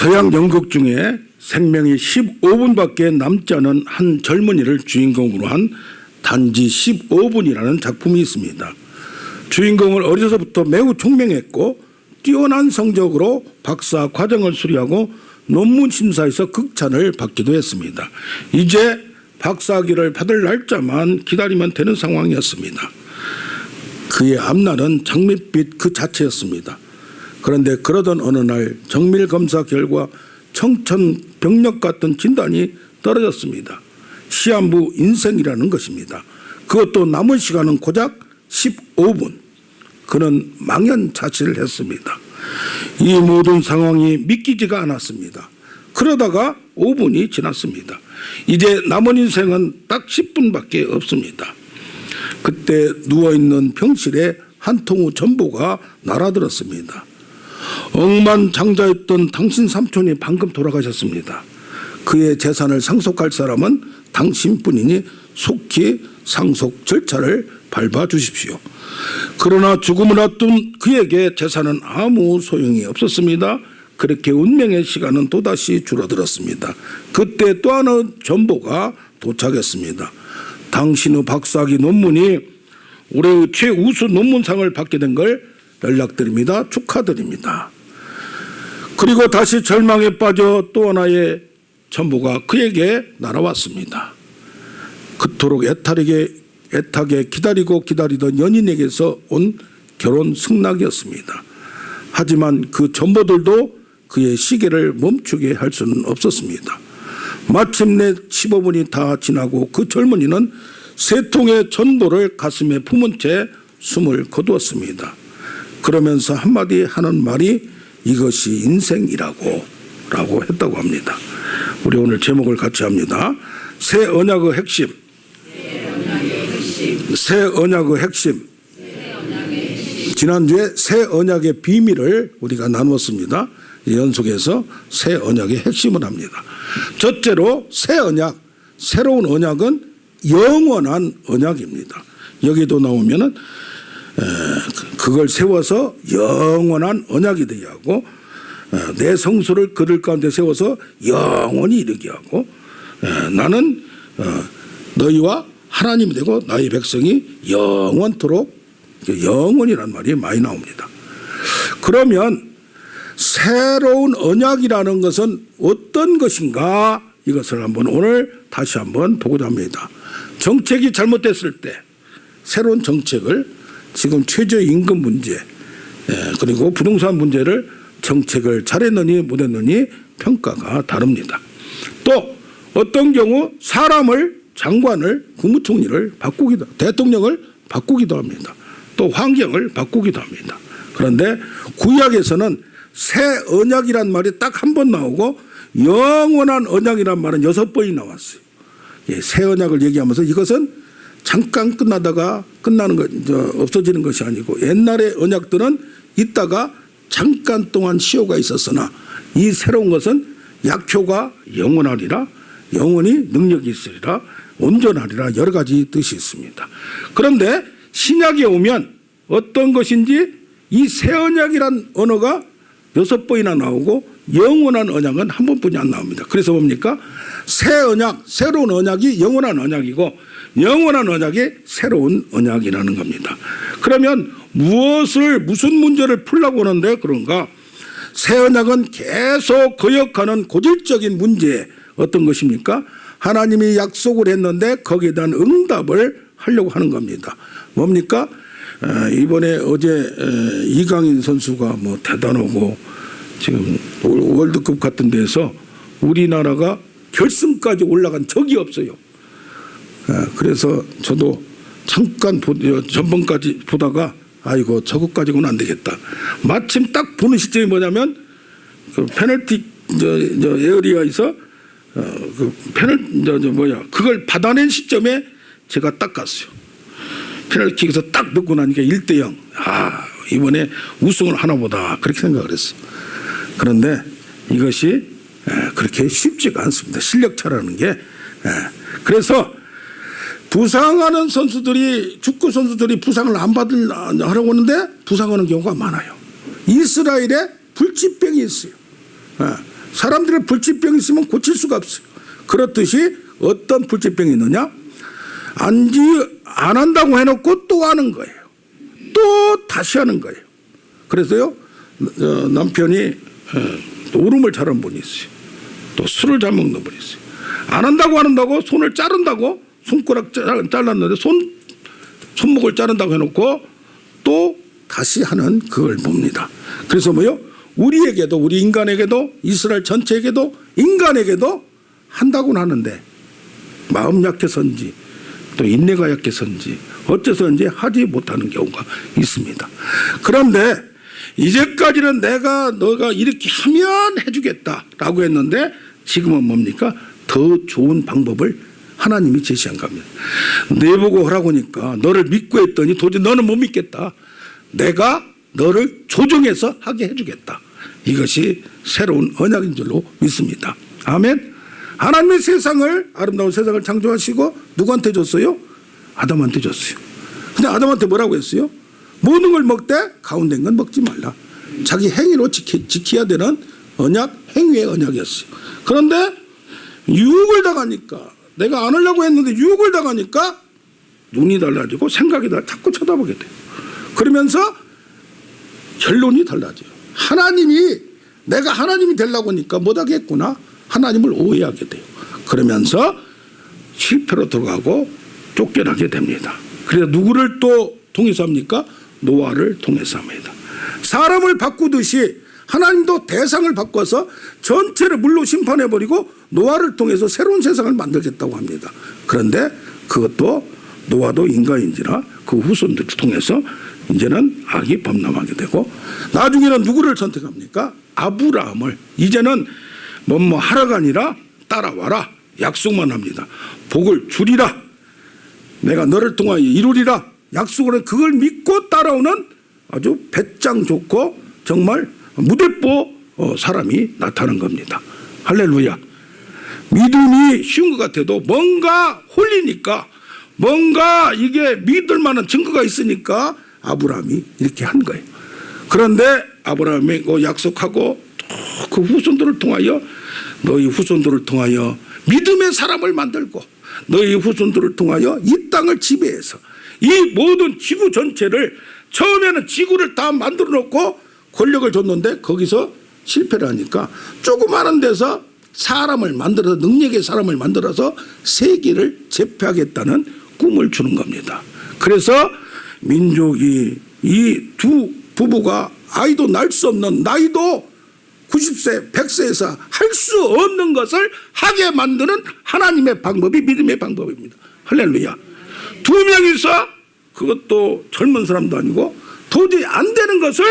서양 연극 중에 생명이 15분밖에 남지 않은 한 젊은이를 주인공으로 한 단지 15분이라는 작품이 있습니다. 주인공은 어려서부터 매우 총명했고 뛰어난 성적으로 박사 과정을 수료하고 논문 심사에서 극찬을 받기도 했습니다. 이제 박사학위를 받을 날짜만 기다리면 되는 상황이었습니다. 그의 앞날은 장밋빛 그 자체였습니다. 그런데 그러던 어느 날 정밀검사 결과 청천벽력 같은 진단이 떨어졌습니다. 시한부 인생이라는 것입니다. 그것도 남은 시간은 고작 15분. 그는 망연자실을 했습니다. 이 모든 상황이 믿기지가 않았습니다. 그러다가 5분이 지났습니다. 이제 남은 인생은 딱 10분밖에 없습니다. 그때 누워있는 병실에 한 통의 전보가 날아들었습니다. 억만장자였던 당신 삼촌이 방금 돌아가셨습니다. 그의 재산을 상속할 사람은 당신뿐이니 속히 상속 절차를 밟아 주십시오. 그러나 죽음을 앞둔 그에게 재산은 아무 소용이 없었습니다. 그렇게 운명의 시간은 또다시 줄어들었습니다. 그때 또 하나의 전보가 도착했습니다. 당신의 박사학위 논문이 올해의 최우수 논문상을 받게 된 걸 연락드립니다. 축하드립니다. 그리고 다시 절망에 빠져 또 하나의 전보가 그에게 날아왔습니다. 그토록 애타게 기다리던 연인에게서 온 결혼 승낙이었습니다. 하지만 그 전보들도 그의 시계를 멈추게 할 수는 없었습니다. 마침내 15분이 다 지나고 그 젊은이는 세 통의 전보를 가슴에 품은 채 숨을 거두었습니다. 그러면서 한마디 하는 말이 이것이 인생이라고 했다고 합니다. 우리 오늘 제목을 같이 합니다. 새 언약의 핵심. 새 언약의 핵심. 지난주에 새 언약의 비밀을 우리가 나누었습니다. 연속해서 새 언약의 핵심을 합니다. 첫째로 새 언약, 새로운 언약은 영원한 언약입니다. 여기도 나오면은 그걸 세워서 영원한 언약이 되게 하고 내 성소를 그들 가운데 세워서 영원히 이르게 하고 나는 너희와 하나님이 되고 나의 백성이 영원토록 영원이란 말이 많이 나옵니다. 그러면 새로운 언약이라는 것은 어떤 것인가 이것을 한번 오늘 다시 한번 보고자 합니다. 정책이 잘못됐을 때 새로운 정책을 지금 최저임금 문제 그리고 부동산 문제를 정책을 잘했느니 못했느니 평가가 다릅니다. 또 어떤 경우 사람을 장관을 국무총리를 바꾸기도 대통령을 바꾸기도 합니다. 또 환경을 바꾸기도 합니다. 그런데 구약에서는 새 언약이란 말이 딱 한 번 나오고 영원한 언약이란 말은 6번이 나왔어요. 새 언약을 얘기하면서 이것은 잠깐 끝나다가 끝나는 것, 없어지는 것이 아니고 옛날의 언약들은 있다가 잠깐 동안 시효가 있었으나 이 새로운 것은 약효가 영원하리라, 영원히 능력이 있으리라, 온전하리라 여러 가지 뜻이 있습니다. 그런데 신약에 오면 어떤 것인지 이 새 언약이란 언어가 6번이나 나오고 영원한 언약은 한 번뿐이 안 나옵니다. 그래서 뭡니까? 새 언약, 새로운 언약이 영원한 언약이고 영원한 언약이 새로운 언약이라는 겁니다. 그러면 무슨 문제를 풀려고 하는데 그런가? 새 언약은 계속 거역하는 고질적인 문제 어떤 것입니까? 하나님이 약속을 했는데 거기에 대한 응답을 하려고 하는 겁니다. 뭡니까? 이번에 어제 이강인 선수가 뭐 대단하고 지금 월드컵 같은 데서 우리나라가 결승까지 올라간 적이 없어요. 그래서 저도 잠깐 전번까지 보다가 아이고 저것까지는 안 되겠다. 마침 딱 보는 시점이 뭐냐면 그 페널티 에어리어에서 그 그걸 받아낸 시점에 제가 딱 갔어요. 페널티에서 딱 넣고 나니까 1대0. 이번에 우승을 하나보다 그렇게 생각을 했어. 그런데 이것이 그렇게 쉽지가 않습니다. 실력 차라는 게. 그래서 부상하는 선수들이 축구 선수들이 부상을 안 하려고 하는데 부상하는 경우가 많아요. 이스라엘에 불치병이 있어요. 사람들의 불치병이 있으면 고칠 수가 없어요. 그렇듯이 어떤 불치병이 있느냐? 안 한다고 해놓고 또 하는 거예요. 또 다시 하는 거예요. 그래서요, 남편이 노름을 잘하는 분이 있어요. 또 술을 잘 먹는 분이 있어요. 안 한다고 손을 자른다고 손가락 잘랐는데 손목을 자른다고 해놓고 또 다시 하는 그걸 봅니다. 그래서 뭐요? 우리에게도, 우리 인간에게도, 이스라엘 전체에게도, 인간에게도 한다고는 하는데 마음 약해서인지 또 인내가 약해서인지 어째서인지 하지 못하는 경우가 있습니다. 그런데 이제까지는 너가 이렇게 하면 해주겠다라고 했는데 지금은 뭡니까? 더 좋은 방법을 하나님이 제시한 겁니다. 내보고 하라고 하니까 너를 믿고 했더니 도저히 너는 못 믿겠다. 내가 너를 조정해서 하게 해주겠다. 이것이 새로운 언약인 줄로 믿습니다. 아멘. 하나님의 세상을, 아름다운 세상을 창조하시고 누구한테 줬어요? 아담한테 줬어요. 근데 아담한테 뭐라고 했어요? 모든 걸 먹되 가운데 건 먹지 말라. 자기 행위로 지켜야 되는 언약, 행위의 언약이었어요. 그런데 유혹을 당하니까, 내가 안 하려고 했는데 유혹을 당하니까 눈이 달라지고 생각이 자꾸 쳐다보게 돼요. 그러면서 결론이 달라져요. 내가 하나님이 되려고 하니까 못하겠구나. 하나님을 오해하게 돼요. 그러면서 실패로 들어가고 쫓겨나게 됩니다. 그래서 누구를 또 통해서 합니까? 노아를 통해서 합니다. 사람을 바꾸듯이 하나님도 대상을 바꿔서 전체를 물로 심판해버리고 노아를 통해서 새로운 세상을 만들겠다고 합니다. 그런데 그것도 노아도 인간인지라 그 후손들을 통해서 이제는 악이 범람하게 되고 나중에는 누구를 선택합니까? 아브라함을. 이제는 뭐뭐 하라가 아니라 따라와라. 약속만 합니다. 복을 주리라. 내가 너를 통하여 이루리라. 약속을 해. 그걸 믿고 따라오는 아주 배짱 좋고 정말 무대뽀 사람이 나타난 겁니다. 할렐루야. 믿음이 쉬운 것 같아도 뭔가 홀리니까, 뭔가 이게 믿을 만한 증거가 있으니까 아브라함이 이렇게 한 거예요. 그런데 아브라함이 약속하고 그 후손들을 통하여, 너희 후손들을 통하여 믿음의 사람을 만들고 너희 후손들을 통하여 이 땅을 지배해서 이 모든 지구 전체를, 처음에는 지구를 다 만들어 놓고 권력을 줬는데 거기서 실패를 하니까 조그마한 데서 사람을 만들어서, 능력의 사람을 만들어서 세계를 제패하겠다는 꿈을 주는 겁니다. 그래서 민족이, 이 두 부부가 아이도 낳을 수 없는, 나이도 90세, 100세에서 할 수 없는 것을 하게 만드는 하나님의 방법이 믿음의 방법입니다. 할렐루야. 두 명이서, 그것도 젊은 사람도 아니고 도저히 안 되는 것을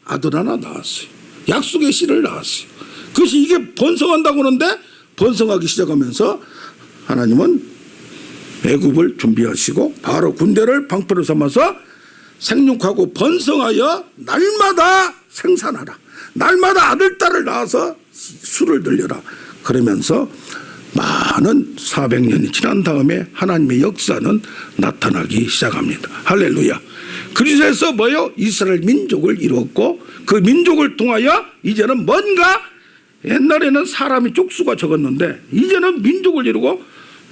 아들 하나 낳았어요. 약속의 씨를 낳았어요. 그것이 이게 번성한다고 하는데 번성하기 시작하면서 하나님은 애굽을 준비하시고 바로 군대를 방패로 삼아서 생육하고 번성하여 날마다 생산하라. 날마다 아들, 딸을 낳아서 수를 늘려라. 그러면서 많은 400년이 지난 다음에 하나님의 역사는 나타나기 시작합니다. 할렐루야. 그리스에서 뭐요? 이스라엘 민족을 이루었고 그 민족을 통하여 이제는 뭔가, 옛날에는 사람이 쪽수가 적었는데 이제는 민족을 이루고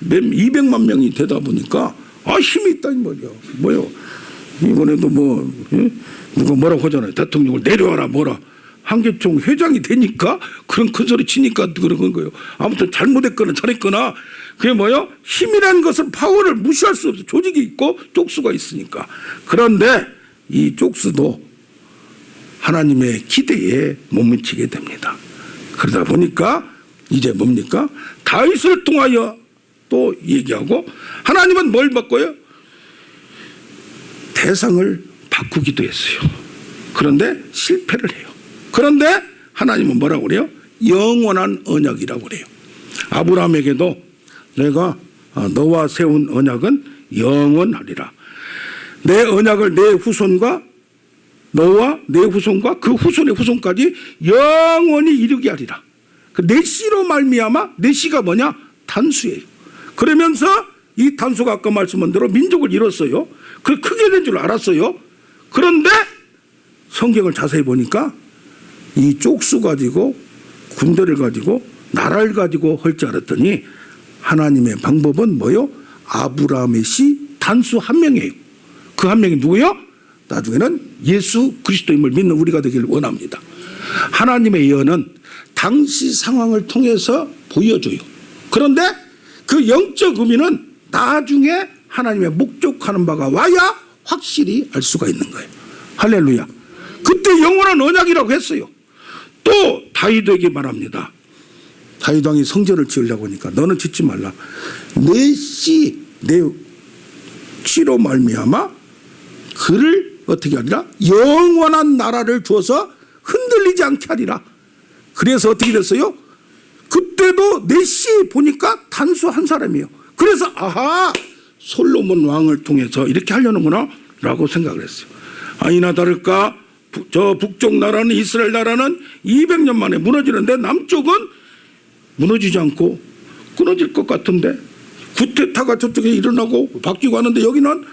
200만 명이 되다 보니까 힘이 있다 이 말이야. 뭐요? 이번에도 누가 뭐라고 하잖아요. 대통령을 내려와라 뭐라. 한계총 회장이 되니까 그런 큰 소리 치니까 그런 거예요. 아무튼 잘못했거나 잘했거나 그게 뭐요? 힘이라는 것은 파워를 무시할 수 없어. 조직이 있고 쪽수가 있으니까. 그런데 이 쪽수도 하나님의 기대에 못 미치게 됩니다. 그러다 보니까 이제 뭡니까? 다윗을 통하여 또 얘기하고, 하나님은 뭘 바꿔요? 대상을 바꾸기도 했어요. 그런데 실패를 해요. 그런데 하나님은 뭐라고 그래요? 영원한 언약이라고 그래요. 아브라함에게도 내가 너와 세운 언약은 영원하리라. 내 언약을 내 후손과 너와 내 후손과 그 후손의 후손까지 영원히 이루게 하리라. 내 씨로 말미암아, 내 씨가 뭐냐? 단수예요. 그러면서 이 단수가 아까 말씀한 대로 민족을 이뤘어요. 그 크게 된 줄 알았어요. 그런데 성경을 자세히 보니까 이 쪽수 가지고 군대를 가지고 나라를 가지고 할 줄 알았더니 하나님의 방법은 뭐요? 아브라함의 씨 단수 한 명이에요. 그 한 명이 누구요? 나중에는 예수 그리스도임을 믿는 우리가 되기를 원합니다. 하나님의 예언은 당시 상황을 통해서 보여줘요. 그런데 그 영적 의미는 나중에 하나님의 목적하는 바가 와야 확실히 알 수가 있는 거예요. 할렐루야. 그때 영원한 언약이라고 했어요. 또 다윗에게 말합니다. 다윗 왕이 성전을 지으려고 하니까 너는 짓지 말라. 내 씨, 내 씨로 말미암아 그를 어떻게 하리라? 영원한 나라를 주어서 흔들리지 않게 하리라. 그래서 어떻게 됐어요? 그때도 내 씨 보니까 단수 한 사람이에요. 그래서 아하, 솔로몬 왕을 통해서 이렇게 하려는구나 라고 생각을 했어요. 아니나 다를까 저 북쪽 나라는, 이스라엘 나라는 200년 만에 무너지는데 남쪽은 무너지지 않고 끊어질 것 같은데, 구테타가 저쪽에 일어나고 바뀌고 하는데 여기는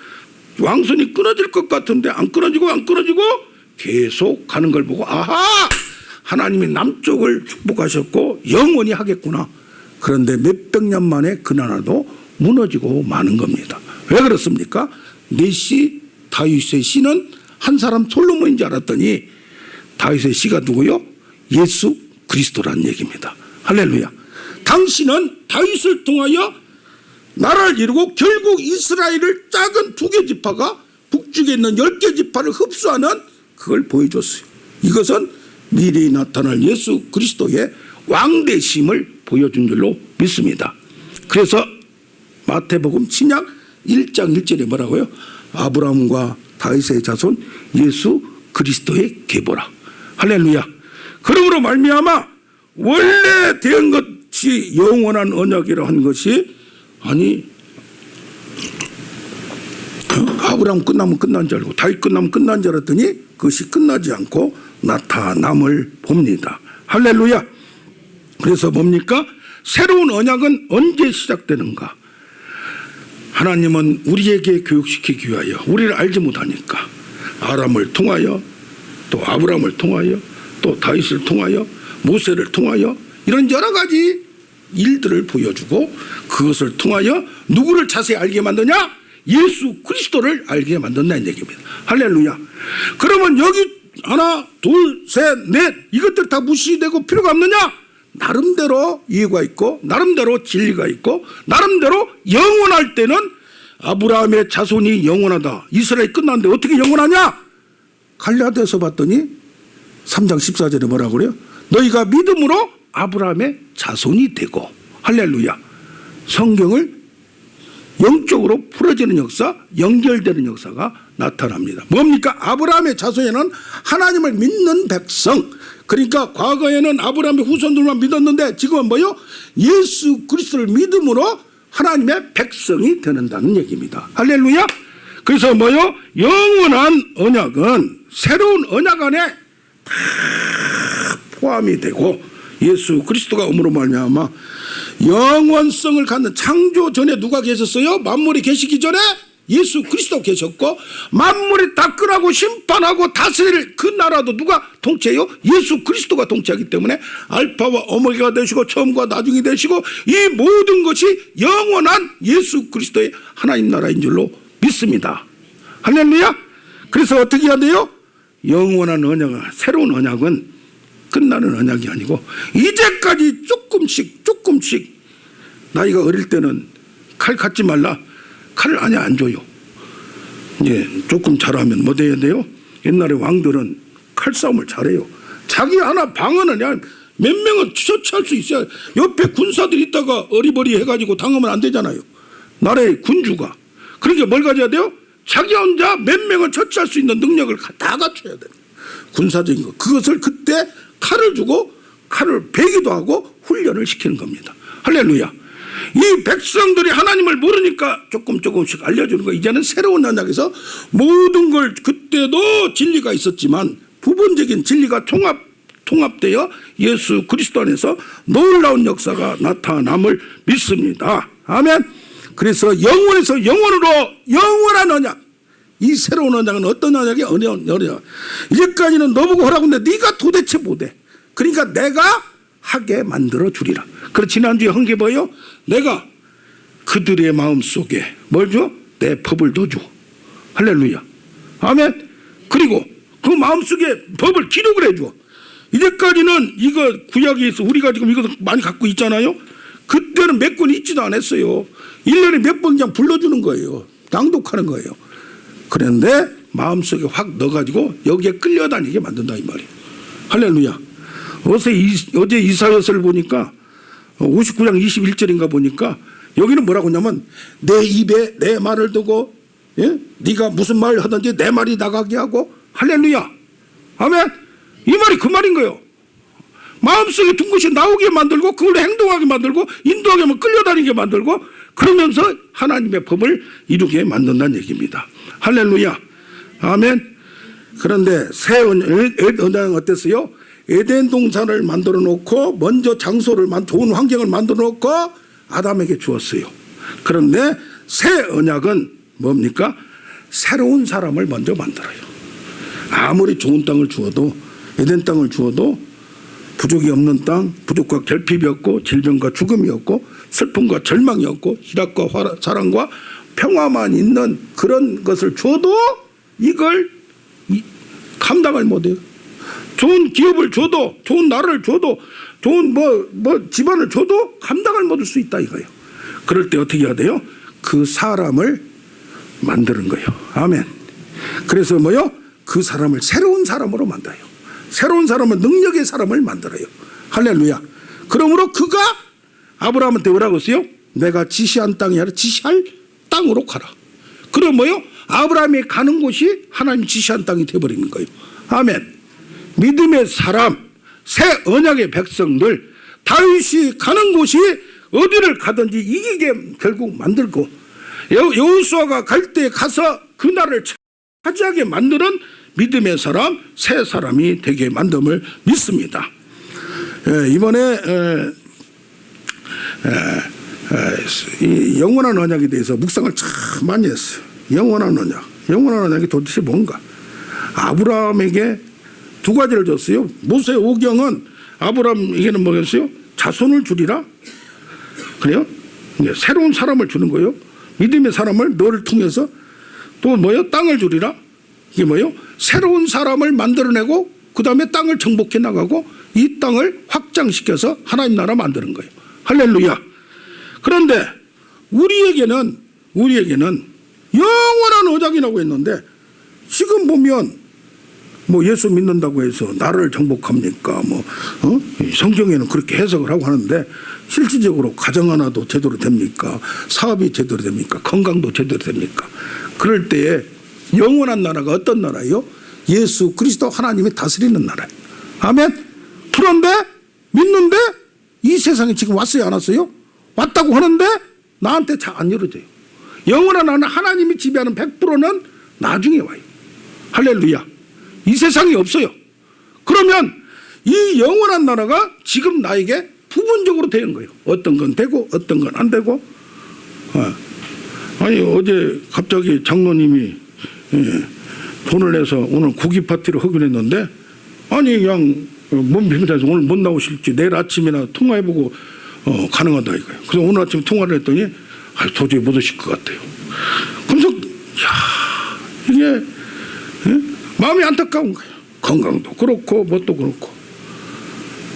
왕선이 끊어질 것 같은데 안 끊어지고 계속 가는 걸 보고 아하, 하나님이 남쪽을 축복하셨고 영원히 하겠구나. 그런데 몇백 년 만에 그 나라도 무너지고 마는 겁니다. 왜 그렇습니까? 내 씨 다윗의 씨는 한 사람 솔로몬인 줄 알았더니 다윗의 씨가 누구요? 예수 그리스도란 얘기입니다. 할렐루야. 당신은 다윗을 통하여 나라를 이루고 결국 이스라엘을 작은 2개 지파가 북쪽에 있는 10개 지파를 흡수하는 그걸 보여줬어요. 이것은 미래에 나타날 예수 그리스도의 왕대심을 보여준 줄로 믿습니다. 그래서 마태복음 신약 1장 1절에 뭐라고요? 아브라함과 다윗의 자손 예수 그리스도의 계보라. 할렐루야. 그러므로 말미암아 원래 된 것이 영원한 언약이라 한 것이, 아니 아브라함 끝나면 끝난 줄 알고 다윗 끝나면 끝난 줄 알았더니 그것이 끝나지 않고 나타남을 봅니다. 할렐루야. 그래서 뭡니까? 새로운 언약은 언제 시작되는가? 하나님은 우리에게 교육시키기 위하여, 우리를 알지 못하니까 아람을 통하여, 또 아브라함을 통하여, 또 다윗을 통하여, 모세를 통하여 이런 여러 가지 일들을 보여주고 그것을 통하여 누구를 자세히 알게 만드냐? 예수 그리스도를 알게 만든다는 얘기입니다. 할렐루야. 그러면 여기 하나, 둘, 셋, 넷 이것들 다 무시되고 필요가 없느냐? 나름대로 이유가 있고 나름대로 진리가 있고 나름대로 영원할 때는 아브라함의 자손이 영원하다. 이스라엘이 끝났는데 어떻게 영원하냐? 갈라디아서 봤더니 3장 14절에 뭐라고 그래요? 너희가 믿음으로 아브라함의 자손이 되고. 할렐루야. 성경을 영적으로 풀어지는 역사, 연결되는 역사가 나타납니다. 뭡니까? 아브라함의 자손에는 하나님을 믿는 백성, 그러니까 과거에는 아브라함의 후손들만 믿었는데 지금은 뭐요? 예수 그리스도를 믿음으로 하나님의 백성이 되는다는 얘기입니다. 할렐루야. 그래서 뭐요? 영원한 언약은 새로운 언약 안에 다 포함이 되고 예수 그리스도가 음으로 말미암아 영원성을 갖는, 창조 전에 누가 계셨어요? 만물이 계시기 전에 예수 그리스도 계셨고, 만물이 다 끝나고 심판하고 다스릴 그 나라도 누가 통치해요? 예수 그리스도가 통치하기 때문에 알파와 오메가가 되시고 처음과 나중이 되시고 이 모든 것이 영원한 예수 그리스도의 하나님 나라인 줄로 믿습니다. 할렐루야. 그래서 어떻게 해야 돼요? 영원한 언약은, 새로운 언약은 끝나는 언약이 아니고 이제까지 조금씩 나이가 어릴 때는 칼 갖지 말라. 칼을 아니 안 줘요. 예, 조금 잘하면 뭐 돼야 돼요? 옛날에 왕들은 칼싸움을 잘해요. 자기 하나 방어는 그냥 몇 명은 처치할 수 있어야, 옆에 군사들이 있다가 어리버리 해가지고 당하면 안 되잖아요. 나라의 군주가. 그러니까 뭘 가져야 돼요? 자기 혼자 몇 명을 처치할 수 있는 능력을 다 갖춰야 돼요. 군사적인 거. 그것을 그때 칼을 주고 칼을 베기도 하고 훈련을 시키는 겁니다. 할렐루야. 이 백성들이 하나님을 모르니까 조금씩 알려주는 거. 이제는 새로운 언약에서 모든 걸, 그때도 진리가 있었지만 부분적인 진리가 통합되어 예수 그리스도 안에서 놀라운 역사가 나타남을 믿습니다. 아멘. 그래서 영원에서 영원으로 영원한 언약. 이 새로운 언약은 어떤 언약이? 언약. 이제까지는 너보고 하라고 했는데 네가 도대체 못해. 그러니까 내가 하게 만들어 주리라. 그래서 지난주에 한 게 뭐예요? 내가 그들의 마음속에 뭘 줘? 내 법을 넣어줘. 할렐루야. 아멘. 그리고 그 마음속에 법을 기록을 해줘. 이제까지는 이거 구약에 있어 우리가 지금 이거 많이 갖고 있잖아요. 그때는 몇 권 있지도 않았어요. 1년에 몇 번 그냥 불러주는 거예요. 낭독하는 거예요. 그런데 마음속에 확 넣어가지고 여기에 끌려다니게 만든다 이 말이에요. 할렐루야. 어제 이사야서를 보니까 59장 21절인가 보니까 여기는 뭐라고 하냐면 내 입에 내 말을 두고 네가 무슨 말 하든지 내 말이 나가게 하고 할렐루야. 아멘. 이 말이 그 말인 거예요. 마음속에 둔 것이 나오게 만들고 그걸 행동하게 만들고 인도하게 하면 끌려다니게 만들고 그러면서 하나님의 법을 이루게 만든다는 얘기입니다. 할렐루야. 아멘. 그런데 새 언약은 어땠어요? 에덴 동산을 만들어 놓고 먼저 장소를 좋은 환경을 만들어 놓고 아담에게 주었어요. 그런데 새 언약은 뭡니까? 새로운 사람을 먼저 만들어요. 아무리 좋은 땅을 주어도 에덴 땅을 주어도 부족이 없는 땅, 부족과 결핍이 없고 질병과 죽음이 없고 슬픔과 절망이 없고 희락과 사랑과 평화만 있는 그런 것을 줘도 이걸 감당을 못해요. 좋은 기업을 줘도 좋은 나라를 줘도 좋은 집안을 줘도 감당을 못할 수 있다 이거예요. 그럴 때 어떻게 해야 돼요? 그 사람을 만드는 거예요. 아멘. 그래서 뭐요? 그 사람을 새로운 사람으로 만들어요. 새로운 사람은 능력의 사람을 만들어요. 할렐루야. 그러므로 그가 아브라함한테 뭐라고 했어요? 내가 지시한 땅이 아니라 지시할 땅으로 가라. 그럼 뭐요? 아브라함이 가는 곳이 하나님 지시한 땅이 되어버리는 거예요. 아멘. 믿음의 사람, 새 언약의 백성들, 다윗이 가는 곳이 어디를 가든지 이기게 결국 만들고 여호수아가 갈 때 가서 그 나라를 차지하게 만드는 믿음의 사람, 새 사람이 되게 만듦을 믿습니다. 이번에 이 영원한 언약에 대해서 묵상을 참 많이 했어요. 영원한 언약이 도대체 뭔가? 아브라함에게 두 가지를 줬어요. 모세 오경은 아브라함에게는 뭐였어요? 자손을 주리라. 그래요? 새로운 사람을 주는 거예요. 믿음의 사람을 너를 통해서 또 뭐요? 땅을 주리라. 이게 뭐요? 새로운 사람을 만들어내고 그 다음에 땅을 정복해 나가고 이 땅을 확장시켜서 하나님 나라 만드는 거예요. 할렐루야. 그런데 우리에게는 영원한 언약이라고 했는데 지금 보면 예수 믿는다고 해서 나라를 정복합니까? 성경에는 그렇게 해석을 하고 하는데 실질적으로 가정 하나도 제대로 됩니까? 사업이 제대로 됩니까? 건강도 제대로 됩니까? 그럴 때에 영원한 나라가 어떤 나라예요? 예수 그리스도 하나님이 다스리는 나라예요. 아멘. 그런데 믿는데 이 세상에 지금 왔어요 안 왔어요? 왔다고 하는데 나한테 잘 안 열어져요. 영원한 나라는 하나님이 지배하는 100%는 나중에 와요. 할렐루야. 이 세상이 없어요. 그러면 이 영원한 나라가 지금 나에게 부분적으로 되는 거예요. 어떤 건 되고 어떤 건 안 되고. 아니 어제 갑자기 장로님이 돈을 내서 오늘 고기 파티를 하기로 했는데 아니 그냥 몸 비밀해서 오늘 못 나오실지 내일 아침이나 통화해보고 가능하다 이거예요. 그래서 오늘 아침 통화를 했더니 도저히 못 오실 것 같아요. 그래서 이게 마음이 안타까운 거예요. 건강도 그렇고 뭣도 그렇고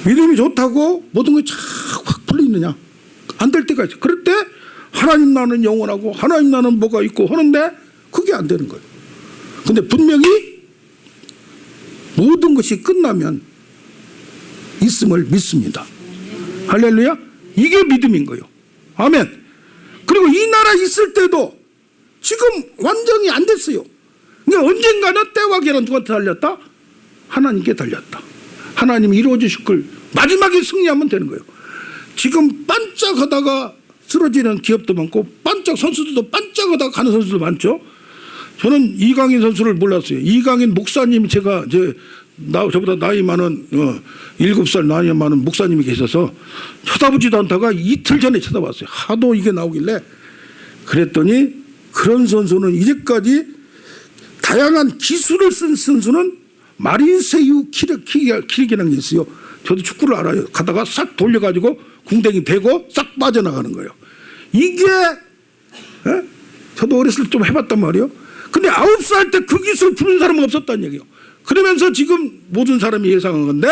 믿음이 좋다고 모든 것이 확 풀리느냐? 안 될 때가 있어요. 그럴 때 하나님 나는 영원하고 하나님 나는 뭐가 있고 하는데 그게 안 되는 거예요. 근데 분명히 모든 것이 끝나면 있음을 믿습니다. 할렐루야. 이게 믿음인 거예요. 아멘. 그리고 이 나라 있을 때도 지금 완전히 안 됐어요. 그러니까 언젠가는 때와 계는 누구한테 달렸다? 하나님께 달렸다. 하나님이 이루어주실 걸 마지막에 승리하면 되는 거예요. 지금 반짝하다가 쓰러지는 기업도 많고 선수들도 반짝하다가 가는 선수도 많죠. 저는 이강인 선수를 몰랐어요. 이강인 목사님 저보다 나이 많은 7살 나이 많은 목사님이 계셔서 쳐다보지도 않다가 이틀 전에 쳐다봤어요. 하도 이게 나오길래 그랬더니 그런 선수는 이제까지 다양한 기술을 쓴 선수는 마린세유 키릭이라는 게 있어요. 저도 축구를 알아요. 가다가 싹 돌려가지고 궁뎅이 대고 싹 빠져나가는 거예요. 이게 저도 어렸을 때 좀 해봤단 말이에요. 근데 9살 때 그 기술 부른 사람은 없었다는 얘기예요. 그러면서 지금 모든 사람이 예상한 건데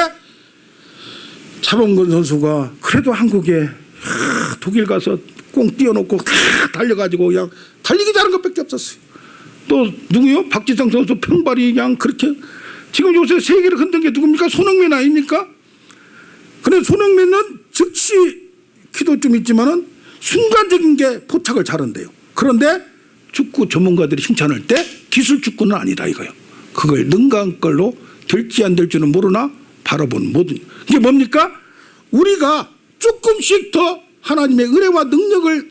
차범근 선수가 그래도 한국에 독일 가서 꽁 띄워놓고 달려가지고 그냥 달리기 잘한 것밖에 없었어요. 또 누구요? 박지성 선수 평발이 그냥 그렇게 지금 요새 세계를 흔든 게 누굽니까? 손흥민 아닙니까? 근데 손흥민은 즉시 키도 좀 있지만은 순간적인 게 포착을 잘한대요. 그런데 축구 전문가들이 칭찬할 때 기술 축구는 아니다 이거예요. 그걸 능가한 걸로 될지 안 될지는 모르나 바라본 모든 이게 뭡니까? 우리가 조금씩 더 하나님의 은혜와 능력을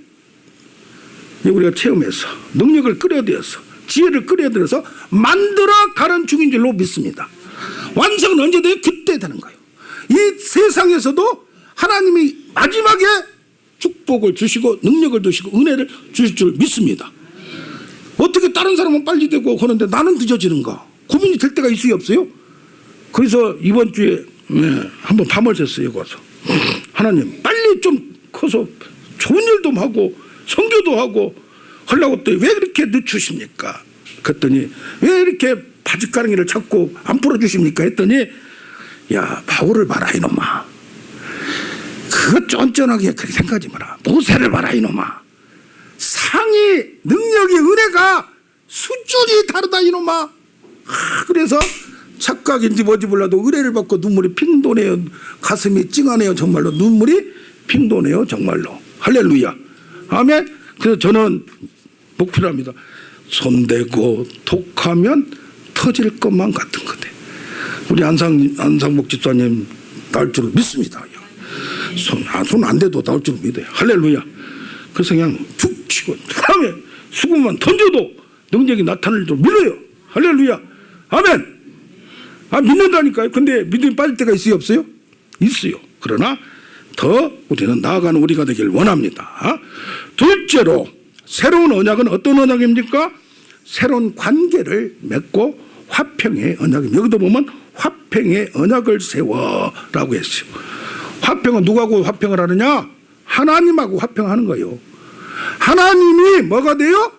우리가 체험해서 능력을 끌어들여서 지혜를 끌어들여서 만들어 가는 중인 줄로 믿습니다. 완성은 언제 돼요? 그때 되는 거예요. 이 세상에서도 하나님이 마지막에 축복을 주시고 능력을 주시고 은혜를 주실 줄 믿습니다. 어떻게 다른 사람은 빨리 되고 하는데 나는 늦어지는가? 고민이 될 때가 있어요 없어요? 그래서 이번 주에 한번 밤을 샜어요. 가서 하나님 빨리 좀 커서 좋은 일도 하고 선교도 하고 하려고 했더니 왜 그렇게 늦추십니까? 그랬더니 왜 이렇게 바짓가랑이를 찾고 안 풀어주십니까? 했더니 야 바울을 봐라 이놈아. 그거 쫀쫀하게 그렇게 생각하지 마라. 모세를 봐라 이놈아. 상이 능력이 은혜가 수준이 다르다 이놈아. 그래서 착각인지 뭔지 몰라도 은혜를 받고 눈물이 핑 도네요. 가슴이 찡하네요. 정말로 눈물이 핑 도네요. 정말로. 할렐루야. 아멘. 그래서 저는 목표를 합니다. 손대고 독하면 터질 것만 같은 거대. 우리 안상복 집사님 나올 줄 믿습니다. 손 안 대도 나올 줄 믿어요. 할렐루야. 그래서 그냥 툭 치고 다음에 수금만 던져도 능력이 나타날 줄 믿어요. 할렐루야. 아멘. 믿는다니까요. 근데 믿음이 빠질 때가 있어요 없어요? 있어요. 그러나 더 우리는 나아가는 우리가 되길 원합니다. 둘째로 새로운 언약은 어떤 언약입니까? 새로운 관계를 맺고 화평의 언약입니다. 여기도 보면 화평의 언약을 세워라고 했어요. 화평은 누구하고 화평을 하느냐? 하나님하고 화평하는 거예요. 하나님이 뭐가 돼요?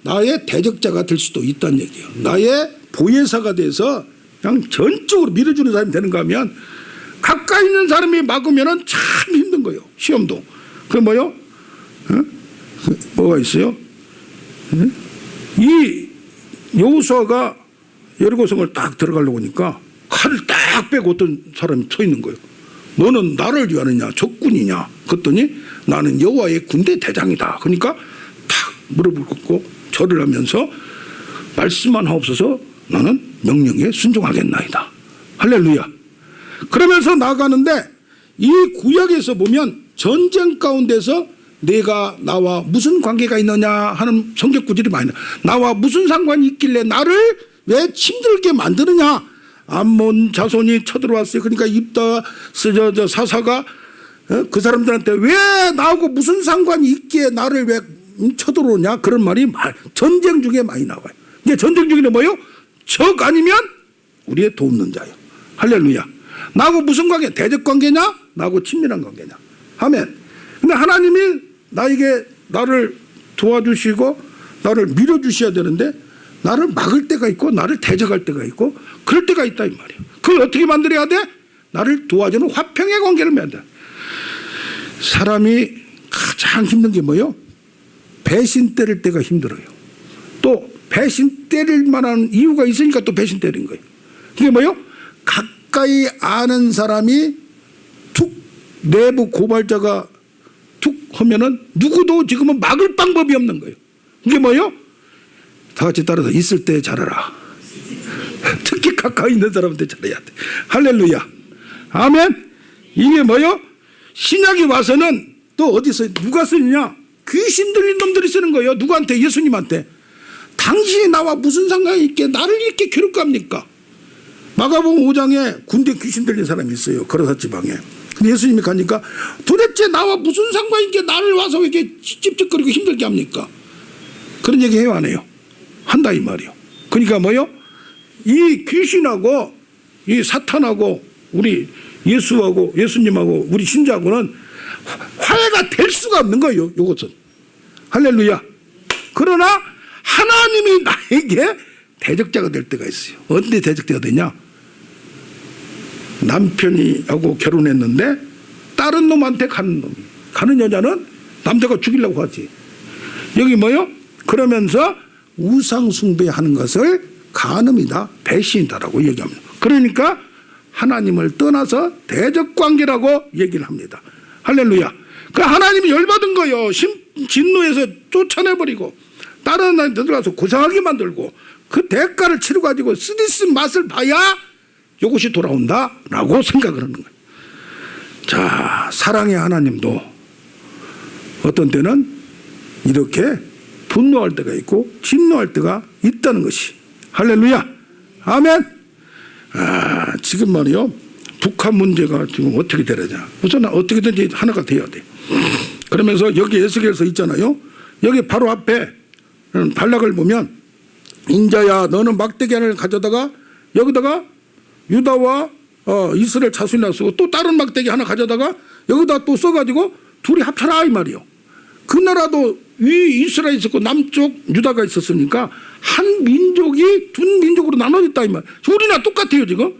나의 대적자가 될 수도 있다는 얘기예요. 나의 보혜사가 돼서 그냥 전적으로 밀어주는 사람이 되는가 하면 가까이 있는 사람이 막으면 참 힘든 거예요. 시험도. 그 뭐요? 뭐가 있어요? 이 여호수아가 여리고성을 딱 들어가려고 하니까 칼을 딱 빼고 어떤 사람이 서 있는 거예요. 너는 나를 위하느냐 적군이냐? 그랬더니 나는 여호와의 군대 대장이다. 그러니까 탁 무릎을 꿇고 절을 하면서 말씀만 하옵소서 나는 명령에 순종하겠나이다. 할렐루야. 그러면서 나가는데 이 구약에서 보면 전쟁 가운데서 내가 나와 무슨 관계가 있느냐 하는 성경 구절이 많이 나와요. 나와 무슨 상관이 있길래 나를 왜 힘들게 만드느냐. 암몬 자손이 쳐들어왔어요. 그러니까 입다 사사가 그 사람들한테 왜 나하고 무슨 상관이 있기에 나를 왜 쳐들어오냐 그런 말이 전쟁 중에 많이 나와요. 이게 전쟁 중에는 뭐예요? 적 아니면 우리의 돕는 자예요. 할렐루야. 나하고 무슨 관계? 대적 관계냐? 나하고 친밀한 관계냐? 아멘. 근데 하나님이 나를 도와주시고 나를 밀어주셔야 되는데 나를 막을 때가 있고 나를 대적할 때가 있고 그럴 때가 있다 이 말이에요. 그걸 어떻게 만들어야 돼? 나를 도와주는 화평의 관계를 맺는다. 사람이 가장 힘든 게 뭐예요? 배신 때릴 때가 힘들어요. 또 배신 때릴 만한 이유가 있으니까 또 배신 때린 거예요. 그게 뭐예요? 가까이 아는 사람이 툭 내부 고발자가 툭 하면은 누구도 지금은 막을 방법이 없는 거예요. 그게 뭐예요? 다 같이 따라서 있을 때 잘하라. 특히 가까이 있는 사람한테 잘해야 돼. 할렐루야. 아멘. 이게 뭐예요? 신약이 와서는 또 어디서 누가 쓰느냐? 귀신 들린 놈들이 쓰는 거예요. 누구한테? 예수님한테. 당신이 나와 무슨 상관이 있게 나를 이렇게 괴롭합니까? 마가복음 5장에 군대 귀신 들린 사람이 있어요. 거라사 지방에. 근데 예수님이 가니까 도대체 나와 무슨 상관이 있게 나를 와서 이렇게 찝찝거리고 힘들게 합니까? 그런 얘기 해요 안 해요? 한다 이 말이요. 그러니까 뭐요? 이 귀신하고 이 사탄하고 우리 예수님하고 우리 신자하고는 화해가 될 수가 없는 거예요. 이것은. 할렐루야. 그러나 하나님이 나에게 대적자가 될 때가 있어요. 언제 대적자가 되냐? 남편이하고 결혼했는데 다른 놈한테 가는 놈이. 가는 여자는 남자가 죽이려고 하지. 여기 뭐요? 그러면서 우상 숭배하는 것을 간음이다, 배신이다라고 얘기합니다. 그러니까 하나님을 떠나서 대적 관계라고 얘기를 합니다. 할렐루야. 그 하나님이 열받은 거요. 진노에서 쫓아내버리고 다른 나라에 들어가서 고생하게 만들고 그 대가를 치러가지고 쓰디쓴 맛을 봐야 이것이 돌아온다라고 생각을 하는 거예요. 자, 사랑의 하나님도 어떤 때는 이렇게 분노할 때가 있고 진노할 때가 있다는 것이. 할렐루야. 아멘. 지금 말이요. 북한 문제가 지금 어떻게 되느냐. 우선 어떻게든지 하나가 돼야 돼. 그러면서 여기 에스겔서 있잖아요. 여기 바로 앞에 발락을 보면 인자야 너는 막대기 하나를 가져다가 여기다가 유다와 이스라엘 자손이라 쓰고 또 다른 막대기 하나 가져다가 여기다 또 써가지고 둘이 합쳐라 이 말이요. 그 나라도 위 이스라엘이 있었고 남쪽 유다가 있었으니까 한 민족이 두 민족으로 나눠졌다 이 말. 우리나 똑같아요 지금.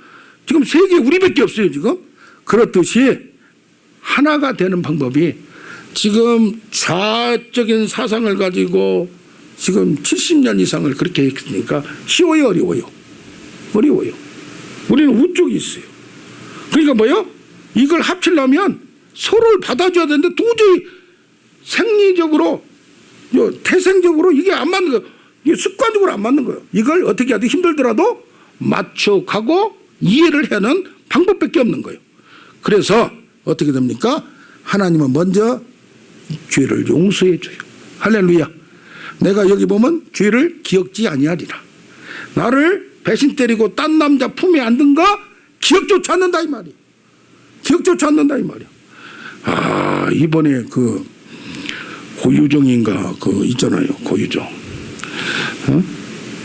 지금 세계 우리밖에 없어요 지금. 그렇듯이 하나가 되는 방법이 지금 좌적인 사상을 가지고 지금 70년 이상을 그렇게 했으니까 쉬워요 어려워요? 어려워요. 우리는 우쪽이 있어요. 그러니까 뭐요? 이걸 합치려면 서로를 받아줘야 되는데 도저히 생리적으로 태생적으로 이게 안 맞는 거예요. 이게 습관적으로 안 맞는 거예요. 이걸 어떻게 하든 힘들더라도 맞춰가고 이해를 하는 방법밖에 없는 거예요. 그래서 어떻게 됩니까? 하나님은 먼저 죄를 용서해 줘요. 할렐루야. 내가 여기 보면 죄를 기억지 아니하리라. 나를 배신 때리고 딴 남자 품에 안든 거 기억조차 않는다 이 말이에요. 기억조차 않는다 이 말이에요. 이번에 그 고유정인가 그 있잖아요. 고유정.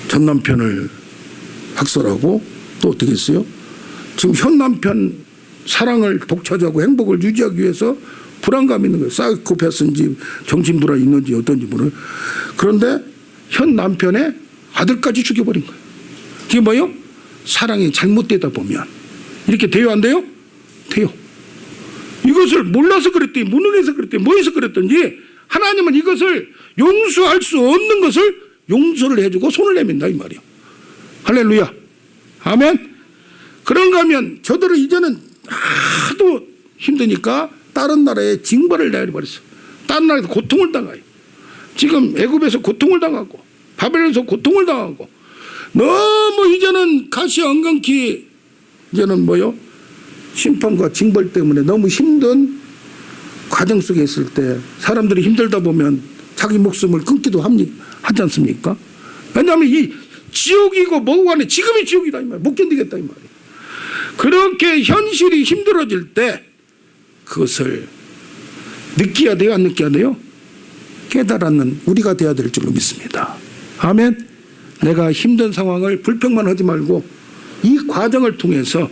전 남편을 학살하고 또 어떻게 했어요? 지금 현 남편 사랑을 독차지하고 행복을 유지하기 위해서 불안감이 있는 거예요. 사이코패스인지 정신불안이 있는지 어떤지 모르는. 그런데 현 남편의 아들까지 죽여버린 거예요. 그게 뭐예요? 사랑이 잘못되다 보면 이렇게 돼요 안 돼요? 돼요. 이것을 몰라서 그랬더니 무능해서 그랬더니 뭐해서 그랬든지 하나님은 이것을 용서할 수 없는 것을 용서를 해주고 손을 내민다 이 말이에요. 할렐루야. 아멘. 그런가 하면 저들은 이제는 하도 힘드니까 다른 나라에 징벌을 내려버렸어요. 다른 나라에서 고통을 당해요. 지금 애굽에서 고통을 당하고 바벨론에서 고통을 당하고 너무 이제는 가시 엉겅퀴 이제는 뭐요? 심판과 징벌 때문에 너무 힘든 과정 속에 있을 때 사람들이 힘들다 보면 자기 목숨을 끊기도 하지 않습니까? 왜냐하면 이 지옥이고 뭐고 간에 지금이 지옥이다 이 말이에요. 못 견디겠다 이 말이에요. 그렇게 현실이 힘들어질 때 그것을 느껴야 돼요 안 느껴야 돼요? 깨달았는 우리가 돼야 될 줄로 믿습니다. 아멘. 내가 힘든 상황을 불평만 하지 말고 이 과정을 통해서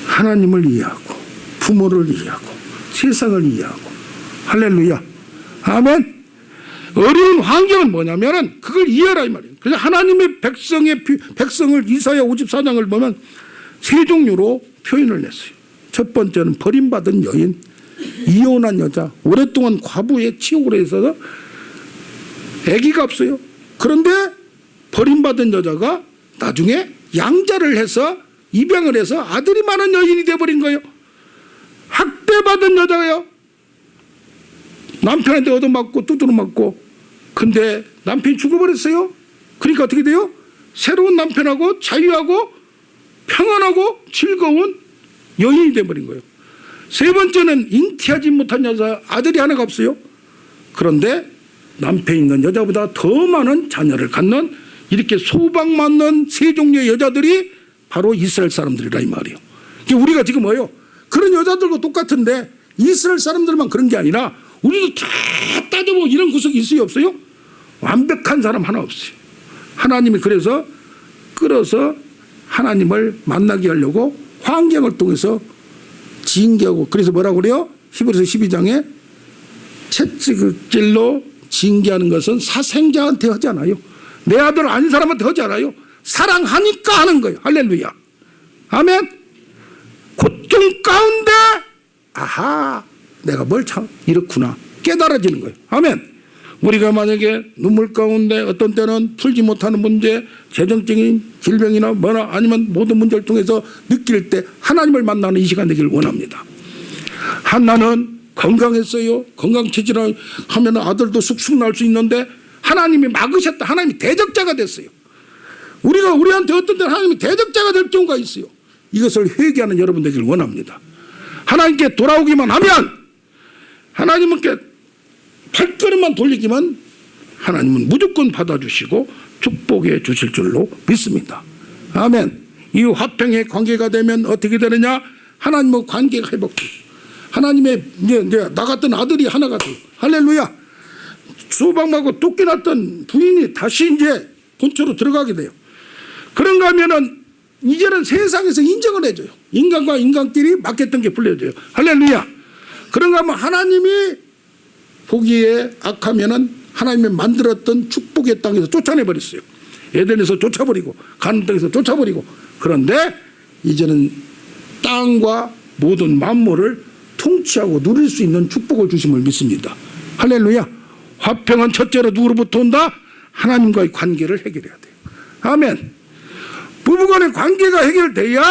하나님을 이해하고 부모를 이해하고 세상을 이해하고 할렐루야. 아멘. 어려운 환경은 뭐냐면은 그걸 이해하라 이 말이에요. 그래서 하나님의 백성을 이사야 54장을 보면 세 종류로 표현을 냈어요. 첫 번째는 버림받은 여인, 이혼한 여자, 오랫동안 과부의 치욕으로 해서 아기가 없어요. 그런데 버림받은 여자가 나중에 양자를 해서 입양을 해서 아들이 많은 여인이 돼버린 거예요. 학대받은 여자가요. 남편한테 얻어맞고 두드러 맞고 근데 남편이 죽어버렸어요. 그러니까 어떻게 돼요? 새로운 남편하고 자유하고 평안하고 즐거운 여인이 돼버린 거예요. 세 번째는 잉태하지 못한 여자 아들이 하나가 없어요. 그런데 남편 있는 여자보다 더 많은 자녀를 갖는 이렇게 소방맞는 세 종류의 여자들이 바로 이스라엘 사람들이라 이 말이에요. 우리가 지금 뭐예요? 그런 여자들과 똑같은데 이스라엘 사람들만 그런 게 아니라 우리도 다 따져보고 이런 구석이 있어요 없어요? 완벽한 사람 하나 없어요. 하나님이 그래서 끌어서 하나님을 만나게 하려고 환경을 통해서 징계하고, 그래서 뭐라고 그래요? 히브리서 12장에 채찍 질로 징계하는 것은 사생자한테 하지 않아요. 내 아들 아닌 사람한테 하지 않아요. 사랑하니까 하는 거예요. 할렐루야. 아멘. 고통 가운데 아하, 내가 뭘 참 이렇구나 깨달아지는 거예요. 아멘. 우리가 만약에 눈물 가운데 어떤 때는 풀지 못하는 문제, 재정적인 질병이나 뭐나 아니면 모든 문제를 통해서 느낄 때 하나님을 만나는 이 시간 되기를 원합니다. 한나는 건강했어요. 건강체질을 하면 아들도 쑥쑥 날 수 있는데 하나님이 막으셨다. 하나님이 대적자가 됐어요. 우리한테 어떤 때는 하나님이 대적자가 될 경우가 있어요. 이것을 회개하는 여러분 되기를 원합니다. 하나님께 돌아오기만 하면, 하나님께 발걸음만 돌리기만 하나님은 무조건 받아주시고 축복해 주실 줄로 믿습니다. 아멘. 이 화평의 관계가 되면 어떻게 되느냐? 하나님과 관계가 회복돼요. 하나님의 이제 나갔던 아들이 하나가 돼요. 할렐루야. 수박하고 쫓겨 났던 부인이 다시 이제 본처로 들어가게 돼요. 그런가 하면은 이제는 세상에서 인정을 해줘요. 인간과 인간끼리 맡겼던 게 불려져요. 할렐루야. 그런가 하면 하나님이 보기에 악하면은 하나님이 만들었던 축복의 땅에서 쫓아내버렸어요. 에덴에서 쫓아버리고 가나안 땅에서 쫓아버리고. 그런데 이제는 땅과 모든 만물을 통치하고 누릴 수 있는 축복을 주심을 믿습니다. 할렐루야. 화평은 첫째로 누구로부터 온다? 하나님과의 관계를 해결해야 돼요. 아멘. 부부간의 관계가 해결돼야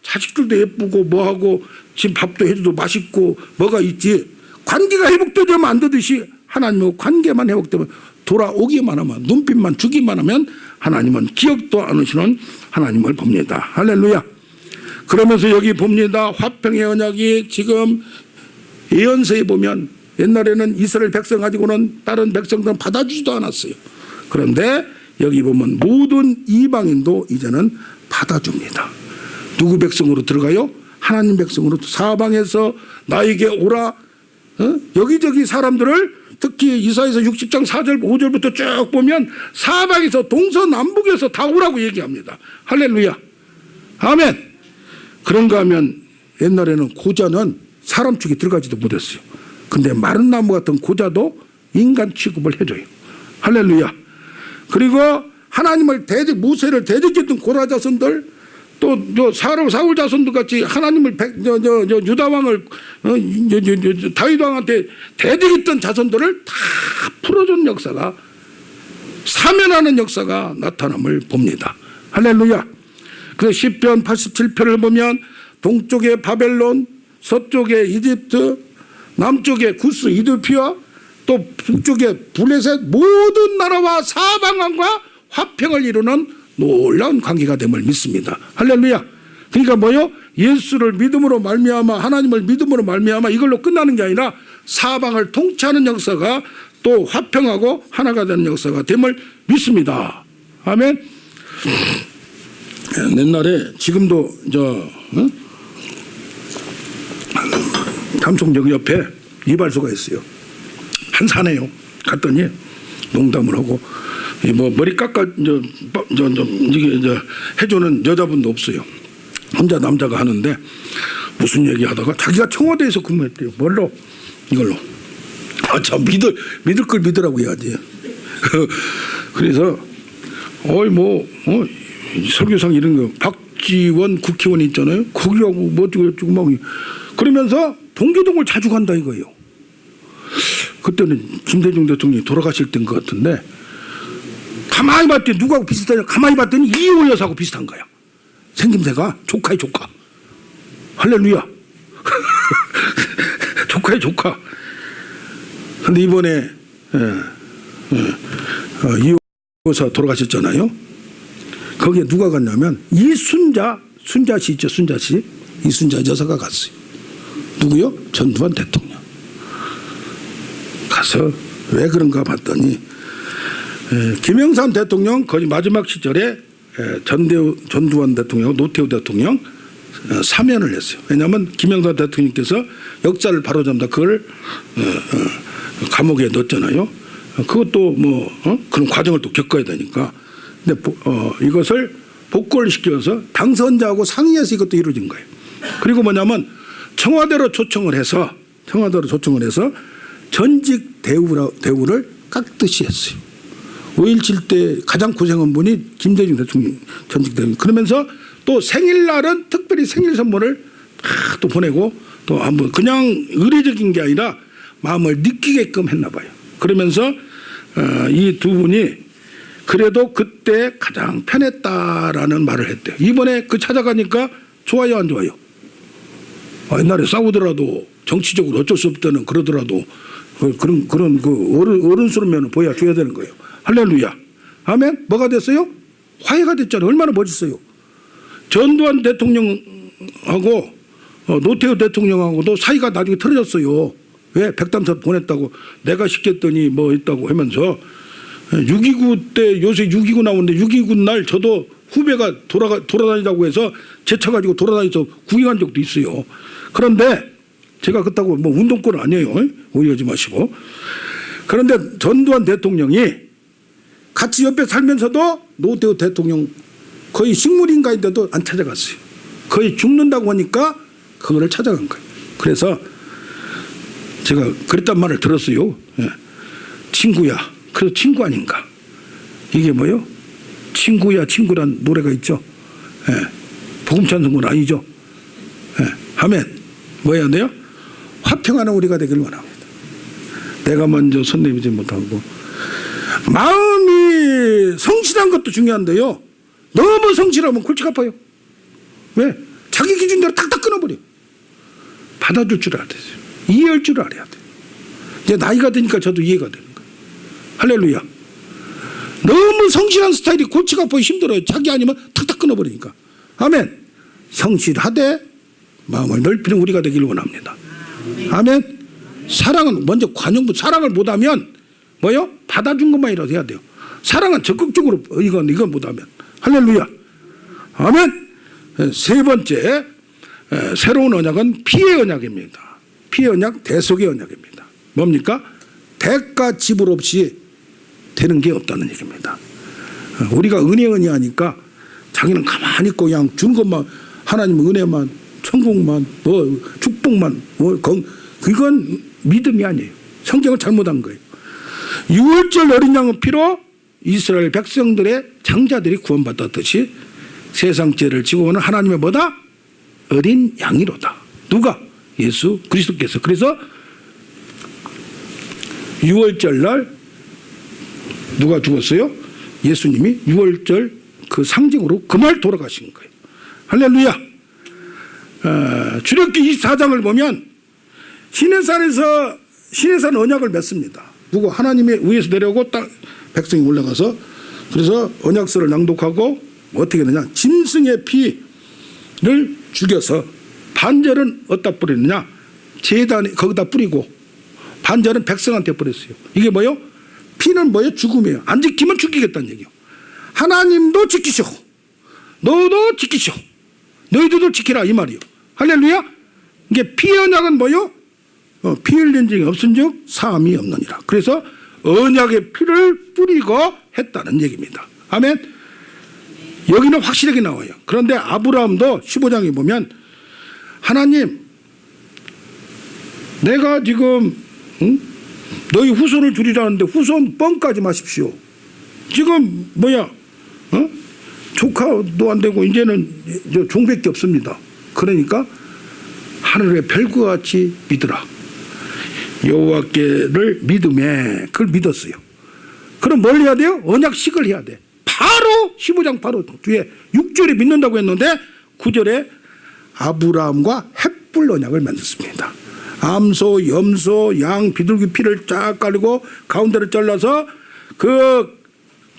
자식들도 예쁘고 뭐하고 지금 밥도 해줘도 맛있고 뭐가 있지. 관계가 회복되면 안 되듯이 하나님과 관계만 회복되면, 돌아오기만 하면, 눈빛만 주기만 하면 하나님은 기억도 안 하시는 하나님을 봅니다. 할렐루야. 그러면서 여기 봅니다. 화평의 언약이 지금 예언서에 보면 옛날에는 이스라엘 백성 가지고는 다른 백성들은 받아주지도 않았어요. 그런데 여기 보면 모든 이방인도 이제는 받아줍니다. 누구 백성으로 들어가요? 하나님 백성으로. 사방에서 나에게 오라. 여기저기 사람들을, 특히 이사야서 60장 4절 5절부터 쭉 보면 사방에서 동서남북에서 다 오라고 얘기합니다. 할렐루야. 아멘. 그런가 하면 옛날에는 고자는 사람 축에 들어가지도 못했어요. 근데 마른 나무 같은 고자도 인간 취급을 해줘요. 할렐루야. 그리고 하나님을 모세를 대적했던 고라 자손들, 또 사울 자손들 같이 하나님을 유다 왕을 다윗 왕한테 대적했던 자손들을 다 풀어준 역사가, 사면하는 역사가 나타남을 봅니다. 할렐루야. 그래서 시편 87편을 보면 동쪽에 바벨론, 서쪽에 이집트, 남쪽에 구스 이디오피아, 또 북쪽에 블레셋, 모든 나라와 사방왕과 화평을 이루는 놀라운 관계가 됨을 믿습니다. 할렐루야. 그러니까 뭐요? 예수를 믿음으로 말미암아, 하나님을 믿음으로 말미암아 이걸로 끝나는 게 아니라 사방을 통치하는 역사가 또 화평하고 하나가 되는 역사가 됨을 믿습니다. 아멘. 옛날에 지금도 감송역 옆에 이발소가 있어요. 한산해요. 갔더니 농담을 하고 뭐 머리 깎아 해주는 여자분도 없어요. 혼자 남자가 하는데 무슨 얘기하다가 자기가 청와대에서 근무했대요. 뭘로? 이걸로. 참 믿을 걸 믿으라고 해야지. 그래서 설교상 이런 거 박지원 국회의원 있잖아요. 거기하고 뭐 어쩌고 막 그러면서 동교동을 자주 간다 이거예요. 그때는 김대중 대통령이 돌아가실 때인 것 같은데 가만히 봤더니 누구하고 비슷하냐? 가만히 봤더니 이효 여사하고 비슷한 거야. 생김새가 조카의 조카. 할렐루야. 조카의 조카. 근데 이번에 이효 여사 돌아가셨잖아요. 거기에 누가 갔냐면 순자 씨 있죠. 순자 씨. 이순자 여사가 갔어요. 누구요? 전두환 대통령. 가서 왜 그런가 봤더니 김영삼 대통령 거의 마지막 시절에 전두환 대통령, 노태우 대통령 사면을 했어요. 왜냐하면 김영삼 대통령께서 역사를 바로잡는다 그걸 감옥에 넣었잖아요. 그것도 그런 과정을 또 겪어야 되니까. 근데 이것을 복구를 시켜서 당선자하고 상의해서 이것도 이루어진 거예요. 그리고 뭐냐면 청와대로 초청을 해서 전직 대우를 깍듯이 했어요. 5.17 때 가장 고생한 분이 김대중 대통령 전직 대우. 그러면서 또 생일날은 특별히 생일 선물을 또 보내고 또 한번 그냥 의례적인 게 아니라 마음을 느끼게끔 했나 봐요. 그러면서 이 두 분이 그래도 그때 가장 편했다라는 말을 했대요. 이번에 그 찾아가니까 좋아요 안 좋아요? 옛날에 싸우더라도 정치적으로 어쩔 수 없다는 그러더라도 그런 그 어른스러운 면을 보여줘야 되는 거예요. 할렐루야. 아멘. 뭐가 됐어요? 화해가 됐잖아요. 얼마나 멋있어요. 전두환 대통령하고 노태우 대통령하고도 사이가 나중에 틀어졌어요. 왜? 백담사 보냈다고 내가 시켰더니 뭐 있다고 하면서 6.29 때 요새 6.29 나오는데 6.29 날 저도 후배가 돌아다니자고 해서 제 차 가지고 돌아다니서 구경한 적도 있어요. 그런데 제가 그렇다고 뭐 운동권은 아니에요. 오해하지 마시고. 그런데 전두환 대통령이 같이 옆에 살면서도 노태우 대통령 거의 식물인가인데도 안 찾아갔어요. 거의 죽는다고 하니까 그거를 찾아간 거예요. 그래서 제가 그랬단 말을 들었어요. 친구야. 그래서 친구 아닌가. 이게 뭐요? 친구야 친구란 노래가 있죠. 복음찬송은 아니죠. 아멘. 뭐 해야 돼요? 화평하는 우리가 되길 원합니다. 내가 먼저 손 내밀지 못하고 마음이 성실한 것도 중요한데요. 너무 성실하면 골치가 아파요. 왜? 자기 기준대로 탁탁 끊어버려. 받아줄 줄 알아야 돼요. 이해할 줄 알아야 돼요. 이제 나이가 드니까 저도 이해가 되는 거예요. 할렐루야. 너무 성실한 스타일이 골치가 아파요. 힘들어요. 자기 아니면 탁탁 끊어버리니까. 아멘. 성실하되 마음을 넓히는 우리가 되길 원합니다. 아멘. 사랑은 먼저 관용부 사랑을 못하면 뭐요? 받아준 것만이라도 해야 돼요. 사랑은 적극적으로 이건 못하면. 할렐루야. 아멘. 세 번째 새로운 언약은 피의 언약입니다. 피의 언약, 대속의 언약입니다. 뭡니까? 대가 지불 없이 되는 게 없다는 얘기입니다. 우리가 은혜 하니까 자기는 가만히 있고 그냥 준 것만 하나님 은혜만 천국만 뭐 축복만 뭐 그건 믿음이 아니에요. 성경을 잘못한 거예요. 6월절 어린 양의 피로 이스라엘 백성들의 장자들이 구원받았듯이 세상 죄를 지고 오는 하나님의 뭐다? 어린 양이로다. 누가? 예수 그리스도께서. 그래서 6월절 날 누가 죽었어요? 예수님이 6월절 그 상징으로 그날 돌아가신 거예요. 할렐루야. 출애굽기 24장을 보면 시내산 언약을 맺습니다. 누구? 하나님의 위에서 내려오고 딱 백성이 올라가서 그래서 언약서를 낭독하고 어떻게 되냐? 짐승의 피를 죽여서 반절은 어디다 뿌리느냐? 제단에 거기다 뿌리고 반절은 백성한테 뿌렸어요. 이게 뭐요? 피는 뭐예요? 죽음이에요. 안 지키면 죽이겠다는 얘기요. 하나님도 지키시오. 너도 지키시오. 너희들도 지키라 이 말이요. 할렐루야. 이게 피의 언약은 뭐요? 피 흘린 적이 없은즉 사함이 없느니라. 그래서 언약의 피를 뿌리고 했다는 얘기입니다. 아멘. 여기는 확실하게 나와요. 그런데 아브라함도 15장에 보면 하나님 내가 지금 너희 후손을 줄이라는데 후손 뻥까지 마십시오. 지금 조카도 안 되고 이제는 종밖에 없습니다. 그러니까 하늘의 별과 같이 믿으라. 여호와께를 믿음에 그걸 믿었어요. 그럼 뭘 해야 돼요? 언약식을 해야 돼. 바로 15장 바로 뒤에 6절에 믿는다고 했는데 9절에 아브라함과 헷불 언약을 맺었습니다. 암소, 염소, 양, 비둘기 피를 쫙 깔고 가운데를 잘라서 그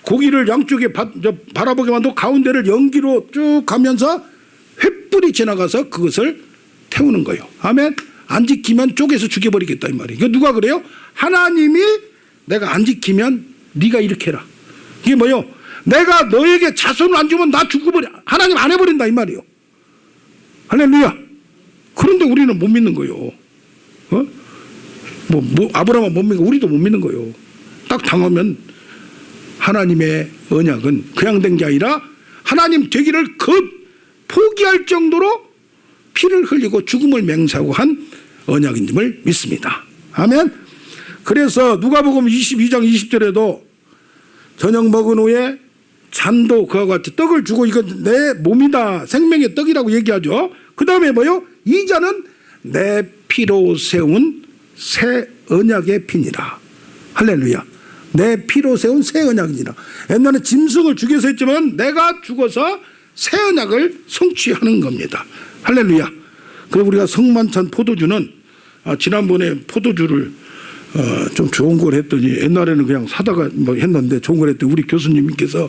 고기를 양쪽에 바라보게 만들고 가운데를 연기로 쭉 가면서 횃불이 지나가서 그것을 태우는 거예요. 아멘. 안 지키면 쪼개서 죽여버리겠다 이 말이에요. 이거 누가 그래요? 하나님이 내가 안 지키면 네가 이렇게 해라. 이게 뭐요? 내가 너에게 자손을 안 주면 나 죽어버려. 하나님 안 해버린다 이 말이에요. 할렐루야. 그런데 우리는 못 믿는 거예요. 아브라함은 못 믿고 우리도 못 믿는 거예요. 딱 당하면 하나님의 언약은 그냥 된 게 아니라 하나님 되기를 포기할 정도로 피를 흘리고 죽음을 맹세하고 한 언약인 점을 믿습니다. 아멘. 그래서 누가복음 22장 20절에도 저녁 먹은 후에 잔도 그와 같이 떡을 주고 이건 내 몸이다 생명의 떡이라고 얘기하죠. 그 다음에 뭐요? 이 잔은 내 피로 세운 새 언약의 피니라. 할렐루야. 내 피로 세운 새 언약이니라. 옛날에 짐승을 죽여서 했지만 내가 죽어서 새 언약을 성취하는 겁니다. 할렐루야. 그리고 우리가 성만찬 포도주는 지난번에 포도주를 좀 좋은 걸 했더니 옛날에는 그냥 사다가 뭐 했는데 좋은 걸 했더니 우리 교수님께서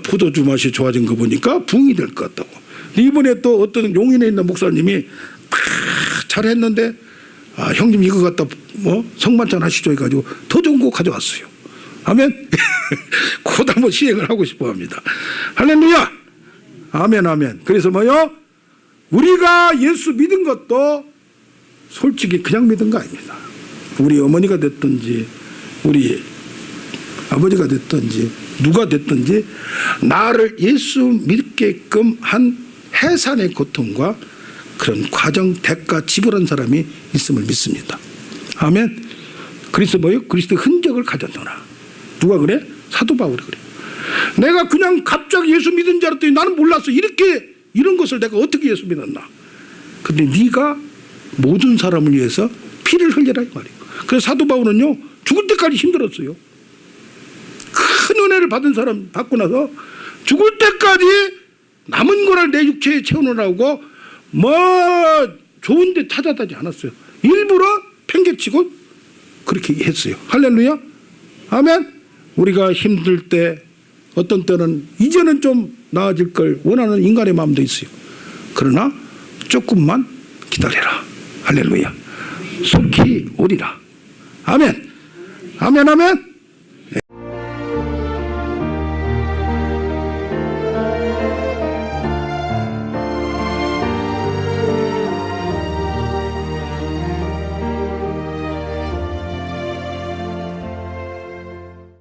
포도주 맛이 좋아진 거 보니까 붕이 될 것 같다고. 이번에 또 어떤 용인에 있는 목사님이 잘했는데 형님 이거 갖다 뭐 성만찬 하시죠 해가지고 더 좋은 거 가져왔어요. 아멘. 그것도 한번 시행을 하고 싶어 합니다. 할렐루야. 아멘 아멘. 그래서 뭐요? 우리가 예수 믿은 것도 솔직히 그냥 믿은 거 아닙니다. 우리 어머니가 됐든지 우리 아버지가 됐든지 누가 됐든지 나를 예수 믿게끔 한 해산의 고통과 그런 과정 대가 지불한 사람이 있음을 믿습니다. 아멘. 그래서 뭐예요? 그리스도의 흔적을 가졌노라. 누가 그래? 사도 바울이 그래. 내가 그냥 갑자기 예수 믿은 줄 알았더니 나는 몰랐어. 이런 것을 내가 어떻게 예수 믿었나. 근데 네가 모든 사람을 위해서 피를 흘려라 이 말이에요. 그래서 사도 바울은요 죽을 때까지 힘들었어요. 큰 은혜를 받은 사람 받고 나서 죽을 때까지 남은 거를 내 육체에 채우느라고 뭐 좋은 데 찾아다니지 않았어요. 일부러 팽개치고 그렇게 했어요. 할렐루야. 아멘. 우리가 힘들 때 어떤 때는 이제는 좀 나아질 걸 원하는 인간의 마음도 있어요. 그러나 조금만 기다려라. 할렐루야. 속히 오리라. 아멘. 아멘 아멘.